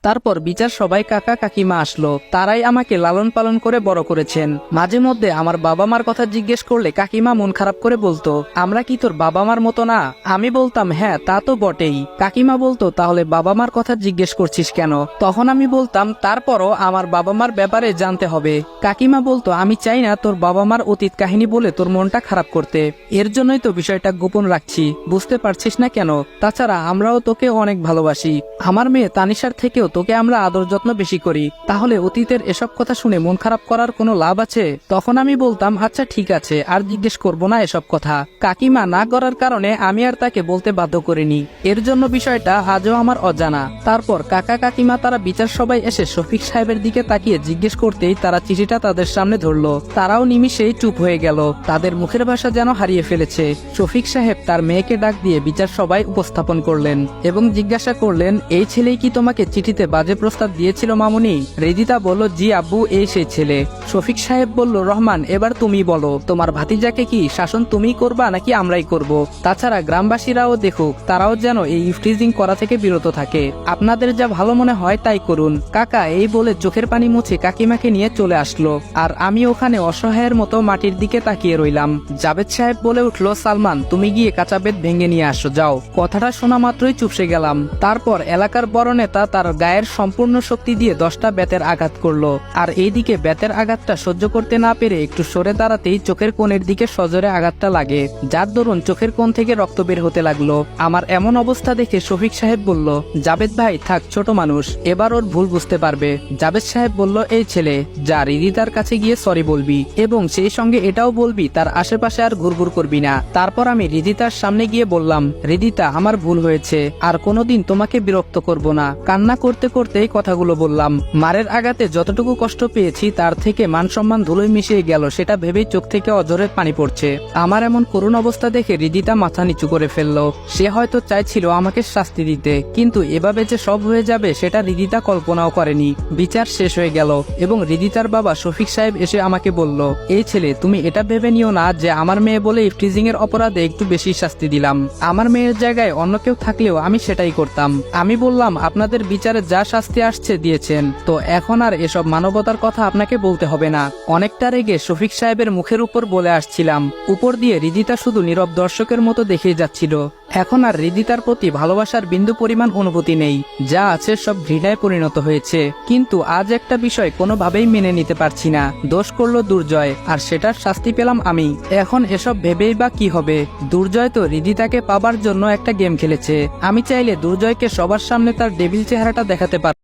তারপর বিচার সবাই কাকা কাকিমা আসলো, তারাই আমাকে লালন পালন করে বড় করেছেন। মাঝে মধ্যে আমার বাবা মার কথা জিজ্ঞেস করলে কাকিমা মন খারাপ করে বলতো, আমরা কি তোর বাবা মার মতো না? আমি বলতাম হ্যাঁ তা তো বটেই। কাকিমা বলতো তাহলে বাবা মার কথা জিজ্ঞেস করছিস কেন? তখন আমি বলতাম তারপরও আমার বাবা মার ব্যাপারে জানতে হবে। কাকিমা বলতো আমি চাই না তোর বাবা মার অতীত কাহিনী বলে তোর মনটা খারাপ করতে, এর জন্যই তো বিষয়টা গোপন রাখছি, বুঝতে পারছিস না কেন? তাছাড়া আমরাও তোকে অনেক ভালোবাসি, আমার মেয়ে তানিশার থেকেও তোকে আমরা আদর যত্ন বেশি করি, তাহলে অতীতের এসব কথা শুনে মন খারাপ করার কোনো লাভ আছে? তখন আমি বলতাম আচ্ছা ঠিক আছে, আর জিজ্ঞেস করবো না এসব কথা। কাকিমা না করার কারণে আমি আর তাকে বলতে বাধ্য করিনি, এর জন্য বিষয়টা আজও আমার অজানা। তারপর কাকা কাকিমা তারা বিচার সবাই এসে শফিক সাহেবের দিকে তাকিয়ে জিজ্ঞেস করতেই তারা চিঠিটা তাদের সামনে ধরলো। তারাও নিমিষেই চুপ হয়ে গেল, তাদের মুখের ভাষা যেন হারিয়ে ফেলেছে। শফিক সাহেব তার মেয়েকে ডাক দিয়ে বিচার সবাই উপস্থাপন করলেন এবং জিজ্ঞাসা করলেন, এই ছেলেই কি তোমাকে চিঠিতে বাজে প্রস্তাব দিয়েছিল মামুনি? রেজিতা বলল, জি আব্বু, এই সেই ছেলে। শফিক সাহেব বলল, রহমান এবার তুমি বলো, তোমার ভাতিজাকে কি শাসন তুমিই করবা নাকি আমরাই করব? তাছাড়া গ্রামবাসীরাও দেখুক, তারাও যেন এই ইফটিজিং করা থেকে বিরত থাকে। আপনাদের যা ভালো মনে হয় তাই করুন। কাকা এই বলে চোখের পানি মুছে কাকিমাকে নিয়ে চলে আসলো, আর আমি ওখানে অসহায়ের মতো মাটির দিকে তাকিয়ে রইলাম। জাবেদ সাহেব বলে উঠলো, সালমান তুমি গিয়ে কাঁচা বেত ভেঙে নিয়ে আসো যাও। কথাটা শোনা মাত্রই চুপসে গেলাম। তারপর এলাকার বড় নেতা তার গায়ের সম্পূর্ণ শক্তি দিয়ে 10টা বেতের আঘাত করলো, আর এইদিকে বেতের আঘাতটা সহ্য করতে না পেরে একটু সরে দাঁড়াতেই চোখের কোণের দিকে সজোরে আঘাতটা লাগে, যার দরুন চোখের কোণ থেকে রক্ত বের হতে লাগলো। আমার এমন অবস্থা দেখে শফিক সাহেব বলল, জাবেদ ভাই থাক, ছোট মানুষ, এবার ওর ভুল বুঝতে পারবে। জাবেদ সাহেব বলল, এই ছেলে যা, রিদিতার কাছে গিয়ে সরি বলবি এবং সেই সঙ্গে এটাও বলবি তার আশেপাশে আর ঘুরঘুর করবি না। তারপর আমি রিদিতার সামনে গিয়ে বললাম, রিদিতা আমার ভুল হয়েছে, আর কোনোদিন তোমাকে বিরক্ত করব না। কান্না করতে করতেই কথাগুলো বললাম। মারের আঘাতে যতটুকু কষ্ট পেয়েছি তার থেকে মান সম্মান ধুলোয় মিশিয়ে গেল, সেটা ভেবেই চোখ থেকে অঝরে পানি পড়ছে। আমার এমন করুণ অবস্থা দেখে রিদিতা মাথা নিচু করে ফেললো। সে হয়তো চাইছিল আমাকে শাস্তি দিতে, কিন্তু এভাবে যে সব হয়ে যাবে সেটা রিদিতা কল্পনাও করেনি। বিচার শেষ হয়ে গেল এবং রিদিতার বাবা শফিক সাহেব এসে আমাকে বলল, এই ছেলে তুমি এটা ভেবে নিও না যে আমার মেয়ে বলে ইফটিজিং এর অপরাধে একটু বেশি শাস্তি দিলাম। আমার মেয়ের জায়গায় অন্য কেউ থাকলেও আমি সেটাই করতাম। আমি বললাম, আপনাদের বিচারে যা শাস্তি আসছে দিয়েছেন, তো এখন আর এসব মানবতার কথা আপনাকে বলতে হবে না। অনেকটা রেগে শফিক সাহেবের মুখের উপর বলে আসছিলাম, উপর দিয়ে রিদিতা শুধু নীরব দর্শকের মতো দেখেই যাচ্ছিল। এখন আর রিদিতার প্রতি ভালোবাসার বিন্দু পরিমাণ অনুভূতি নেই, যা আছে সব ঘৃণায় পরিণত হয়েছে। কিন্তু আজ একটা বিষয় কোনোভাবেই মেনে নিতে পারছি না, দোষ করলো দুর্জয়, আর সেটার শাস্তি পেলাম আমি। এখন এসব ভেবেই বা কি হবে? দুর্জয় তো রিদিতাকে পাবার জন্য একটা গেম খেলেছে, আমি চাইলে দুর্জয়কে সবার সামনে তার ডেভিল চেহারাটা দেখাতে পারব।